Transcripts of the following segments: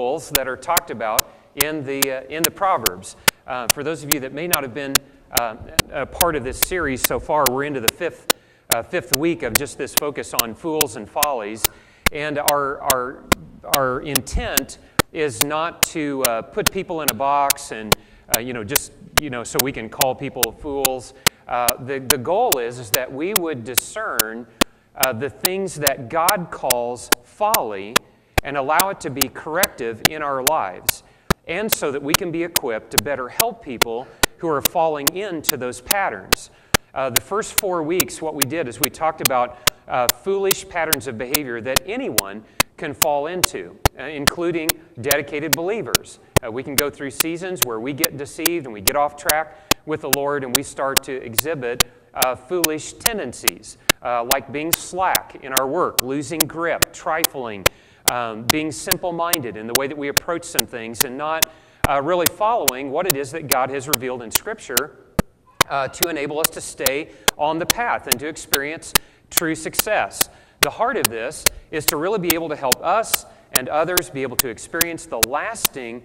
fools that are talked about in the Proverbs. For those of you that may not have been a part of this series so far, we're into the fifth week of just this focus on fools and follies, and our intent is not to put people in a box and so we can call people fools. The goal is that we would discern the things that God calls folly and allow it to be corrective in our lives, and so that we can be equipped to better help people who are falling into those patterns. The first 4 weeks, what we did is we talked about foolish patterns of behavior that anyone can fall into, including dedicated believers. We can go through seasons where we get deceived and we get off track with the Lord and we start to exhibit foolish tendencies, like being slack in our work, losing grip, trifling, being simple-minded in the way that we approach some things, and not really following what it is that God has revealed in Scripture to enable us to stay on the path and to experience true success. The heart of this is to really be able to help us and others be able to experience the lasting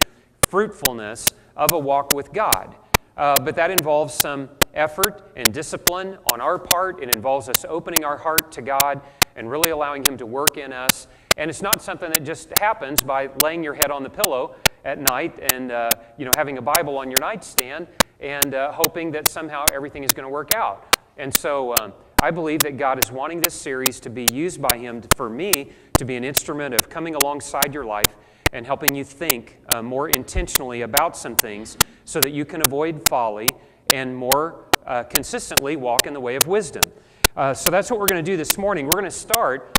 fruitfulness of a walk with God. But that involves some effort and discipline on our part. It involves us opening our heart to God and really allowing Him to work in us. And it's not something that just happens by laying your head on the pillow at night and having a Bible on your nightstand and hoping that somehow everything is going to work out. And so I believe that God is wanting this series to be used by Him for me to be an instrument of coming alongside your life and helping you think more intentionally about some things so that you can avoid folly and more consistently walk in the way of wisdom. So that's what we're going to do this morning. We're going to start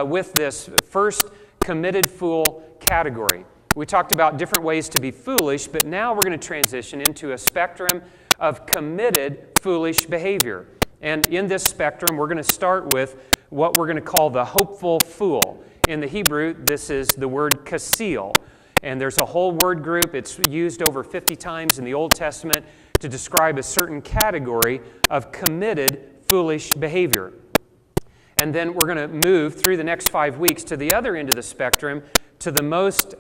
with this first committed fool category. We talked about different ways to be foolish, but now we're going to transition into a spectrum of committed foolish behavior. And in this spectrum, we're going to start with what we're going to call the hopeful fool. In the Hebrew, this is the word kasil. And there's a whole word group. It's used over 50 times in the Old Testament to describe a certain category of committed foolish behavior. And then we're going to move through the next 5 weeks to the other end of the spectrum, to the most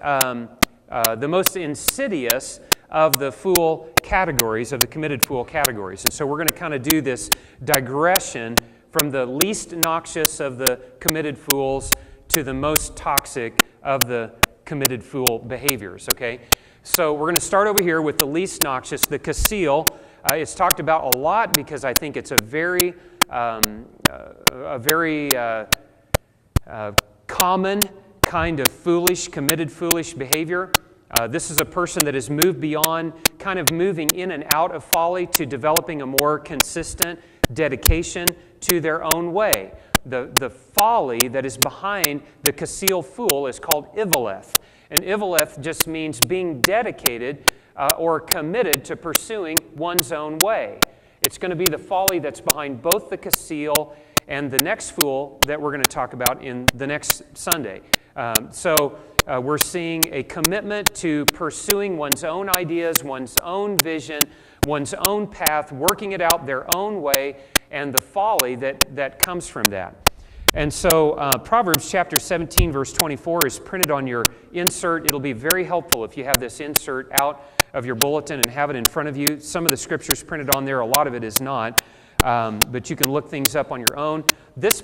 insidious of the fool categories, of the committed fool categories. And so we're going to kind of do this digression from the least noxious of the committed fools to the most toxic of the committed fool behaviors, okay? So we're going to start over here with the least noxious, the kasil. It's talked about a lot because I think it's a very common kind of foolish, committed foolish behavior. This is a person that has moved beyond kind of moving in and out of folly to developing a more consistent dedication to their own way. The folly that is behind the kasil fool is called ivaleth. And ivaleth just means being dedicated or committed to pursuing one's own way. It's going to be the folly that's behind both the kasil and the next fool that we're going to talk about in the next Sunday. So we're seeing a commitment to pursuing one's own ideas, one's own vision, one's own path, working it out their own way, and the folly that comes from that. And so Proverbs chapter 17, verse 24 is printed on your insert. It'll be very helpful if you have this insert out of your bulletin and have it in front of you. Some of the scriptures printed on there, a lot of it is not, but you can look things up on your own. This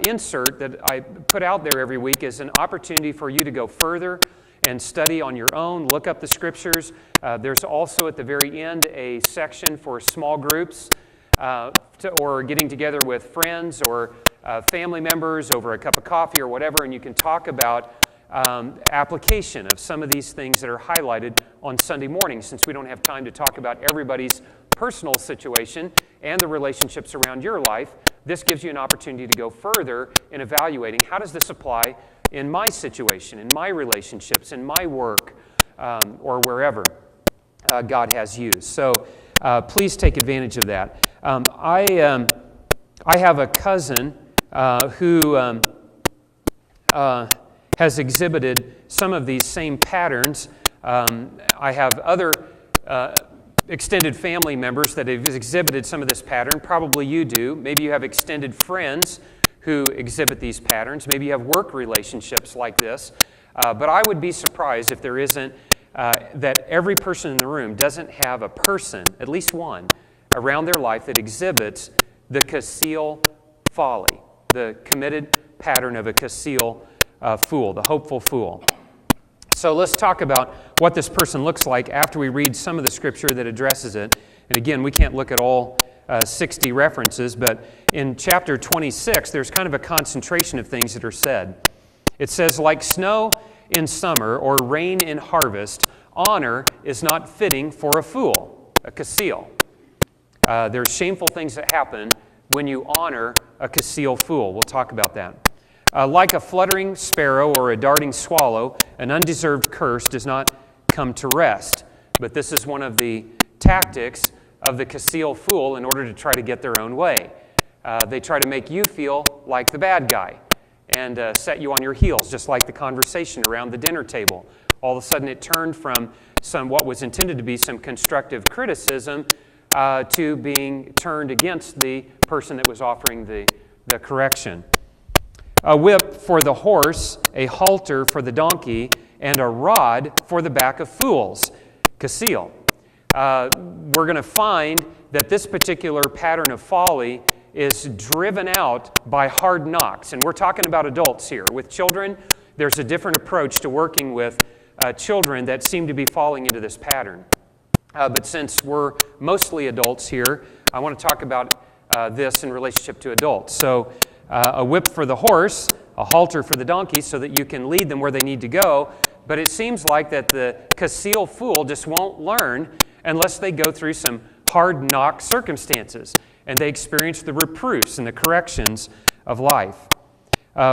insert that I put out there every week is an opportunity for you to go further and study on your own, look up the scriptures. There's also at the very end a section for small groups or getting together with friends or family members over a cup of coffee or whatever, and you can talk about application of some of these things that are highlighted on Sunday morning, since we don't have time to talk about everybody's personal situation and the relationships around your life. This gives you an opportunity to go further in evaluating how does this apply in my situation, in my relationships, in my work, or wherever God has used. So please take advantage of that. I have a cousin who has exhibited some of these same patterns. I have other extended family members that have exhibited some of this pattern. Probably you do. Maybe you have extended friends who exhibit these patterns. Maybe you have work relationships like this. But I would be surprised if there isn't, that every person in the room doesn't have a person, at least one, around their life that exhibits the Kaseel folly, the committed pattern of a Kaseel fool, the hopeful fool. So let's talk about what this person looks like after we read some of the scripture that addresses it. And again, we can't look at all 60 references, but in chapter 26, there's kind of a concentration of things that are said. It says, like snow in summer or rain in harvest, honor is not fitting for a fool, a Kaseel. There's shameful things that happen when you honor a Kaseel fool. We'll talk about that. Like a fluttering sparrow or a darting swallow, an undeserved curse does not come to rest. But this is one of the tactics of the Kaseel fool in order to try to get their own way. They try to make you feel like the bad guy and set you on your heels, just like the conversation around the dinner table. All of a sudden it turned from what was intended to be some constructive criticism to being turned against the person that was offering the correction. A whip for the horse, a halter for the donkey, and a rod for the back of fools. Kaseel. We're going to find that this particular pattern of folly is driven out by hard knocks. And we're talking about adults here. With children, there's a different approach to working with children that seem to be falling into this pattern. But since we're mostly adults here, I want to talk about this in relationship to adults. So, a whip for the horse, a halter for the donkey, so that you can lead them where they need to go. But it seems like that the Kaseel fool just won't learn unless they go through some hard knock circumstances and they experience the reproofs and the corrections of life.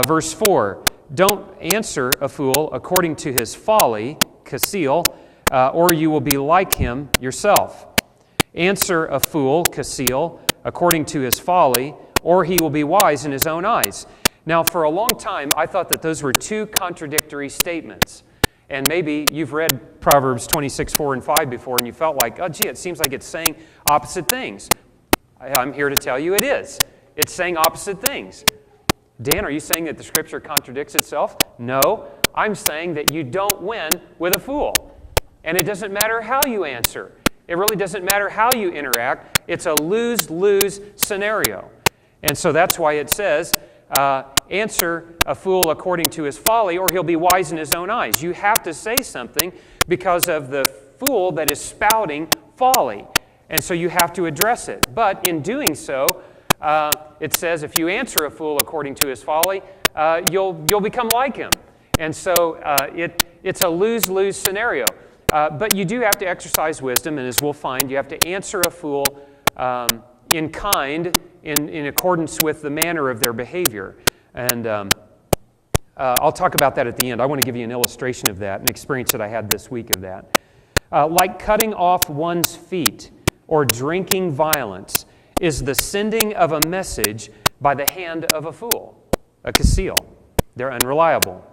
Verse 4, don't answer a fool according to his folly, Kaseel, or you will be like him yourself. Answer a fool, Kaseel, according to his folly, or he will be wise in his own eyes. Now, for a long time, I thought that those were two contradictory statements. And maybe you've read Proverbs 26, 4, and 5 before, and you felt like, oh, gee, it seems like it's saying opposite things. I'm here to tell you it is. It's saying opposite things. Dan, are you saying that the Scripture contradicts itself? No, I'm saying that you don't win with a fool. And it doesn't matter how you answer. It really doesn't matter how you interact. It's a lose-lose scenario. And so that's why it says, answer a fool according to his folly, or he'll be wise in his own eyes. You have to say something because of the fool that is spouting folly. And so you have to address it. But in doing so, it says if you answer a fool according to his folly, you'll become like him. And so it's a lose-lose scenario. But you do have to exercise wisdom, and as we'll find, you have to answer a fool in kind, in accordance with the manner of their behavior. And I'll talk about that at the end. I want to give you an illustration of that, an experience that I had this week of that. Like cutting off one's feet or drinking violence is the sending of a message by the hand of a fool, a Kaseel. They're unreliable.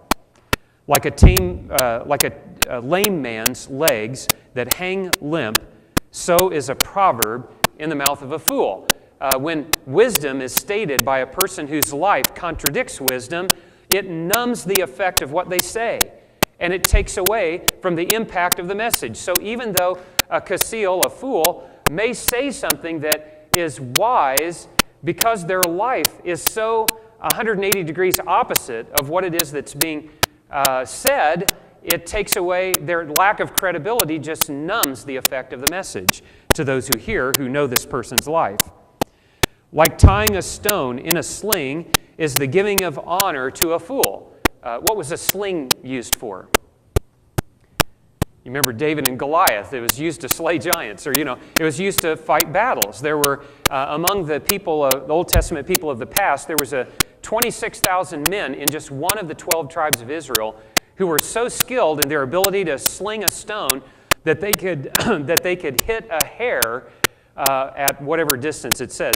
Like a lame man's legs that hang limp, so is a proverb in the mouth of a fool. When wisdom is stated by a person whose life contradicts wisdom, it numbs the effect of what they say, and it takes away from the impact of the message. So even though a Kaseel, a fool, may say something that is wise, because their life is so 180 degrees opposite of what it is that's being said, it takes away, their lack of credibility just numbs the effect of the message to those who hear, who know this person's life. Like tying a stone in a sling is the giving of honor to a fool. What was a sling used for? You remember David and Goliath. It was used to slay giants, or, it was used to fight battles. There were, among the people, the Old Testament people of the past, there was 26,000 men in just one of the 12 tribes of Israel who were so skilled in their ability to sling a stone that they could hit a hair at whatever distance it says.